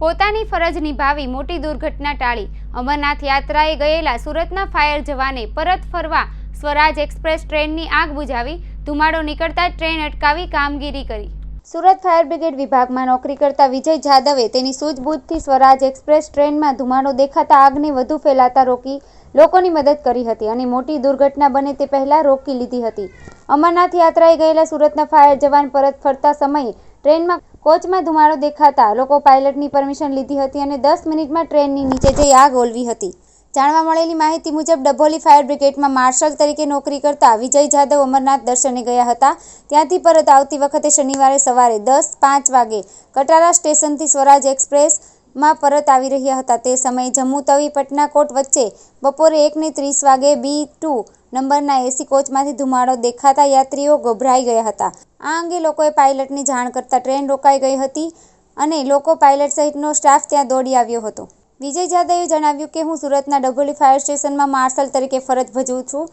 પોતાની ફરજ નિભાવી મોટી દુર્ઘટના ટાળી અમરનાથ યાત્રાએ ગયેલા સુરતના ફાયર જવાને પરત ફરવા સ્વરાજ એક્સપ્રેસ ટ્રેનની આગ બુઝાવી ધુમાડો નીકળતા ટ્રેન અટકાવી કામગીરી કરી। સુરત ફાયર બ્રિગેડ વિભાગમાં નોકરી કરતા વિજય જાદવે તેની સૂઝબૂઝથી સ્વરાજ એક્સપ્રેસ ટ્રેનમાં ધુમાડો દેખાતા આગને વધુ ફેલાતા રોકી લોકોની મદદ કરી હતી અને મોટી દુર્ઘટના બને તે પહેલા રોકી લીધી હતી। અમરનાથ યાત્રાએ ગયેલા સુરતના ફાયર જવાન પરત ફરતા સમયે ટ્રેનમાં કોચમાં ધુમાડો દેખાતા લોકો પાયલટની પરમિશન લીધી હતી અને 10 મિનિટમાં ટ્રેનની નીચે જઈ આગ ઓલવી હતી। જાણવા મળેલી માહિતી મુજબ ડભોલી ફાયર બ્રિગેડમાં માર્શલ તરીકે નોકરી કરતા વિજય જાદવ અમરનાથ દર્શને ગયા હતા। ત્યાંથી પરત આવતી વખતે શનિવારે સવારે 10:05 વાગે કટારા સ્ટેશનથી સ્વરાજ એક્સપ્રેસમાં પરત આવી રહ્યા હતા। તે સમયે જમ્મુ તવી પટનાકોટ વચ્ચે બપોરે 1:30 વાગે B2 નંબરના એસી કોચમાંથી ધુમાડો દેખાતા યાત્રીઓ ગભરાઈ ગયા હતા। આ અંગે લોકોએ પાયલટને જાણ કરતા ટ્રેન રોકાઈ ગઈ હતી અને પાયલટ સહિતનો સ્ટાફ ત્યાં દોડી આવ્યો હતો। વિજય જાદવે જણાવ્યું કે હું સુરતના ડભોલી ફાયર સ્ટેશનમાં માર્શલ તરીકે ફરજ ભજવું છું।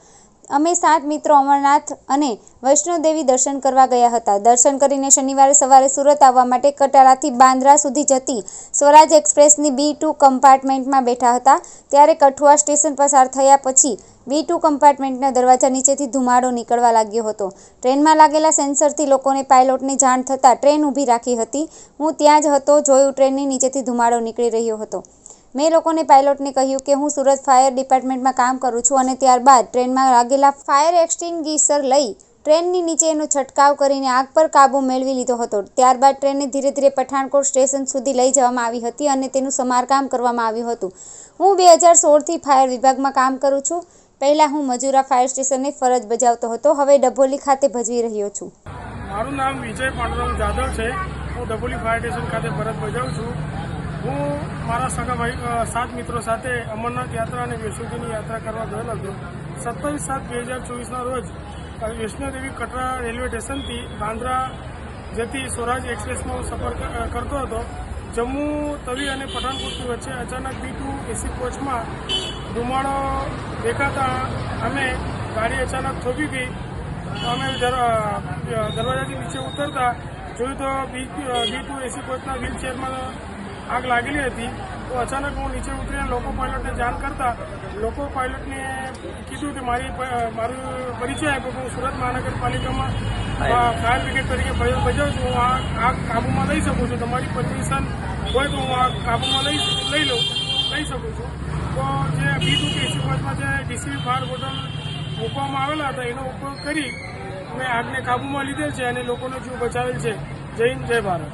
અમે 7 મિત્રો અમરનાથ અને વૈષ્ણોદેવી દર્શન કરવા ગયા હતા। દર્શન કરીને શનિવારે સવારે સુરત આવવા માટે કટારાથી બાંદ્રા સુધી જતી સ્વરાજ એક્સપ્રેસની B2 કમ્પાર્ટમેન્ટમાં બેઠા હતા ત્યારે કઠુઆ સ્ટેશન પસાર થયા પછી B2 કમ્પાર્ટમેન્ટના દરવાજા નીચેથી ધુમાડો નીકળવા લાગ્યો હતો। ટ્રેનમાં લાગેલા સેન્સરથી લોકોને પાયલોટને જાણ થતાં ટ્રેન ઊભી રાખી હતી। હું ત્યાં જ હતો, જોયું ટ્રેનની નીચેથી ધુમાડો નીકળી રહ્યો હતો। મેં લોકોને પાયલોટને કહ્યું કે હું સુરત ફાયર ડિપાર્ટમેન્ટમાં કામ કરું છું અને ત્યારબાદ ટ્રેનમાં લાગેલા ફાયર એક્સટિંગ્વિશર લઈ ટ્રેનની નીચે એનો છંટકાવ કરીને આગ પર કાબૂ મેળવી લીધો હતો। ત્યારબાદ ટ્રેનને ધીરે ધીરે પઠાણકોટ સ્ટેશન સુધી લઈ જવામાં આવી હતી અને તેનું સમારકામ કરવામાં આવ્યું હતું। હું 2016થી ફાયર વિભાગમાં કામ કરું છું। પહેલા હું મજૂરા ફાયર સ્ટેશને ફરજ બજાવતો હતો, હવે ડભોલી ખાતે ભજવી રહ્યો છું। મારું નામ વિજય પાંડુરંગ જાદવ છે। હું ડભોલી ફાયર સ્ટેશન ખાતે ફરજ બજાવું છું। હું મારા સગા ભાઈ 7 મિત્રો સાથે અમરનાથ યાત્રા અને વૈષ્ણોદેવીની યાત્રા કરવા ગયેલો હતો। 27/7/2024ના રોજ વૈષ્ણોદેવી કટરા રેલવે સ્ટેશનથી બાંદ્રા જતી સ્વરાજ એક્સપ્રેસમાં હું સફર કરતો હતો। જમ્મુ તવી અને પઠાણકોટની વચ્ચે અચાનક B2 એસી કોચમાં ધુમાડો દેખાતા અમે ગાડી અચાનક થોભી ગઈ। અમે દરવાજાથી નીચે ઉતરતા જોયું તો B2 એસી કોચના વ્હીલચેરમાં આગ લાગેલી હતી। તો અચાનક હું નીચે ઉતરીને લોકો પાયલટને જાણ કરતા લોકો પાયલટને કીધું કે મારું પરિચય આપ્યો કે હું સુરત મહાનગરપાલિકામાં ફાયર બ્રિગેડ તરીકે ફરજ બજાવું છું। હું આ કાબૂમાં લઈ શકું છું, તમારી પરમિશન હોય તો હું આ કાબૂમાં લઈ શકું છું। તો જે B2 એસી કોચમાં જે ડીસી ફાયર બોટલ મૂકવામાં આવેલા હતા એનો ઉપયોગ કરી મેં આગને કાબૂમાં લીધેલ છે અને લોકોનો જીવ બચાવેલ છે। જય હિન્દ, જય ભારત।